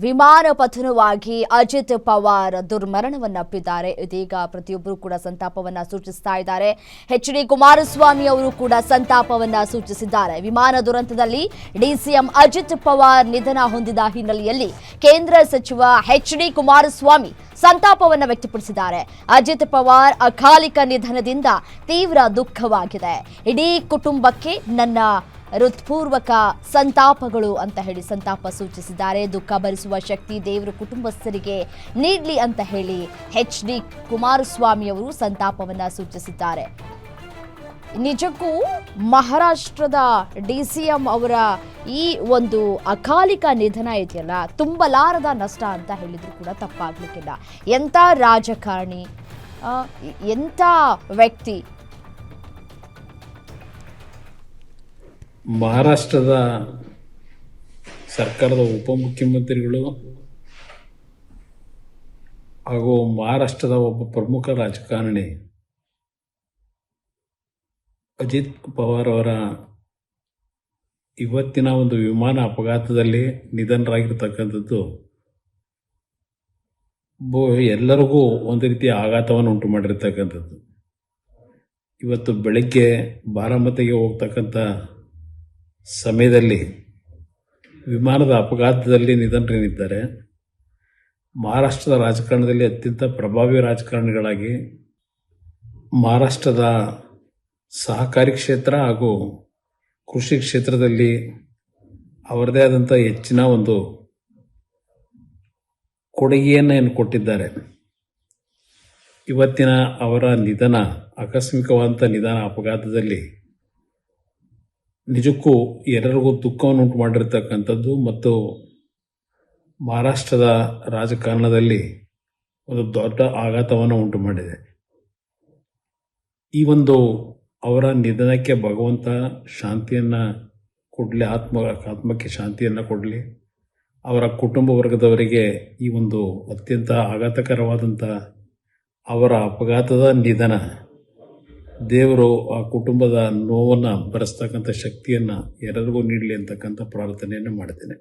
ವಿಮಾನ ಪತನವಾಗಿ ಅಜಿತ್ ಪವಾರ್ ದುರ್ಮರಣವನ್ನಪ್ಪಿದ್ದಾರೆ. ಇದೀಗ ಪ್ರತಿಯೊಬ್ಬರು ಕೂಡ ಸಂತಾಪವನ್ನ ಸೂಚಿಸ್ತಾ ಇದ್ದಾರೆ. ಎಚ್.ಡಿ. ಕುಮಾರಸ್ವಾಮಿ ಅವರು ಕೂಡ ಸಂತಾಪವನ್ನ ಸೂಚಿಸಿದ್ದಾರೆ. ವಿಮಾನ ದುರಂತದಲ್ಲಿ ಡಿಸಿಎಂ ಅಜಿತ್ ಪವಾರ್ ನಿಧನ ಹೊಂದಿದ ಹಿನ್ನೆಲೆಯಲ್ಲಿ ಕೇಂದ್ರ ಸಚಿವ ಎಚ್.ಡಿ. ಕುಮಾರಸ್ವಾಮಿ ಸಂತಾಪವನ್ನ ವ್ಯಕ್ತಪಡಿಸಿದ್ದಾರೆ. ಅಜಿತ್ ಪವಾರ್ ಅಕಾಲಿಕ ನಿಧನದಿಂದ ತೀವ್ರ ದುಃಖವಾಗಿದೆ. ಇಡೀ ಕುಟುಂಬಕ್ಕೆ ನನ್ನ ಹೃತ್ಪೂರ್ವಕ ಸಂತಾಪಗಳು ಅಂತ ಹೇಳಿ ಸಂತಾಪ ಸೂಚಿಸಿದ್ದಾರೆ. ದುಃಖ ಭರಿಸುವ ಶಕ್ತಿ ದೇವರು ಕುಟುಂಬಸ್ಥರಿಗೆ ನೀಡಲಿ ಅಂತ ಹೇಳಿ ಎಚ್.ಡಿ. ಕುಮಾರಸ್ವಾಮಿ ಅವರು ಸಂತಾಪವನ್ನ ಸೂಚಿಸಿದ್ದಾರೆ. ನಿಜಕ್ಕೂ ಮಹಾರಾಷ್ಟ್ರದ ಡಿಸಿಎಂ ಅವರ ಈ ಒಂದು ಅಕಾಲಿಕ ನಿಧನ ಇದೆಯಲ್ಲ, ತುಂಬಲಾರದ ನಷ್ಟ ಅಂತ ಹೇಳಿದ್ರು ಕೂಡ ತಪ್ಪಾಗ್ಲಿಕ್ಕಿಲ್ಲ. ಎಂಥ ರಾಜಕಾರಣಿ, ಎಂಥ ವ್ಯಕ್ತಿ. ಮಹಾರಾಷ್ಟ್ರದ ಸರ್ಕಾರದ ಉಪಮುಖ್ಯಮಂತ್ರಿಗಳು ಹಾಗೂ ಮಹಾರಾಷ್ಟ್ರದ ಒಬ್ಬ ಪ್ರಮುಖ ರಾಜಕಾರಣಿ ಅಜಿತ್ ಪವಾರ್ ಅವರ ಇವತ್ತಿನ ಒಂದು ವಿಮಾನ ಅಪಘಾತದಲ್ಲಿ ನಿಧನರಾಗಿರ್ತಕ್ಕಂಥದ್ದು ಎಲ್ಲರಿಗೂ ಒಂದು ರೀತಿಯ ಆಘಾತವನ್ನು ಉಂಟು ಮಾಡಿರ್ತಕ್ಕಂಥದ್ದು. ಇವತ್ತು ಬೆಳಗ್ಗೆ ಬಾರಾಮತಿಗೆ ಹೋಗ್ತಕ್ಕಂಥ ಸಮಯದಲ್ಲಿ ವಿಮಾನದ ಅಪಘಾತದಲ್ಲಿ ನಿಧನರಾಗಿದ್ದಾರೆ. ಮಹಾರಾಷ್ಟ್ರದ ರಾಜಕಾರಣದಲ್ಲಿ ಅತ್ಯಂತ ಪ್ರಭಾವಿ ರಾಜಕಾರಣಿಗಳಾಗಿ ಮಹಾರಾಷ್ಟ್ರದ ಸಹಕಾರಿ ಕ್ಷೇತ್ರ ಹಾಗೂ ಕೃಷಿ ಕ್ಷೇತ್ರದಲ್ಲಿ ಅವರದೇ ಆದಂಥ ಹೆಚ್ಚಿನ ಒಂದು ಕೊಡುಗೆಯನ್ನು ಕೊಟ್ಟಿದ್ದಾರೆ. ಇವತ್ತಿನ ಅವರ ನಿಧನ, ಆಕಸ್ಮಿಕವಾದಂಥ ನಿಧನ ಅಪಘಾತದಲ್ಲಿ ನಿಜಕ್ಕೂ ಎಲ್ಲರಿಗೂ ದುಃಖವನ್ನು ಉಂಟು ಮಾಡಿರ್ತಕ್ಕಂಥದ್ದು ಮತ್ತು ಮಹಾರಾಷ್ಟ್ರದ ರಾಜಕಾರಣದಲ್ಲಿ ಒಂದು ದೊಡ್ಡ ಆಘಾತವನ್ನು ಉಂಟು ಮಾಡಿದೆ. ಈ ಒಂದು ಅವರ ನಿಧನಕ್ಕೆ ಭಗವಂತ ಶಾಂತಿಯನ್ನು ಕೊಡಲಿ, ಆತ್ಮಕ್ಕೆ ಶಾಂತಿಯನ್ನು ಕೊಡಲಿ. ಅವರ ಕುಟುಂಬ ವರ್ಗದವರಿಗೆ ಈ ಒಂದು ಅತ್ಯಂತ ಆಘಾತಕರವಾದಂಥ ಅವರ ಅಪಘಾತದ ನಿಧನ ದೇವರು ಆ ಕುಟುಂಬದ ನೋವನ್ನು ಭರಿಸ್ತಕ್ಕಂಥ ಶಕ್ತಿಯನ್ನು ಎಲ್ಲರಿಗೂ ನೀಡಲಿ ಅಂತಕ್ಕಂಥ ಪ್ರಾರ್ಥನೆಯನ್ನು ಮಾಡ್ತೇನೆ.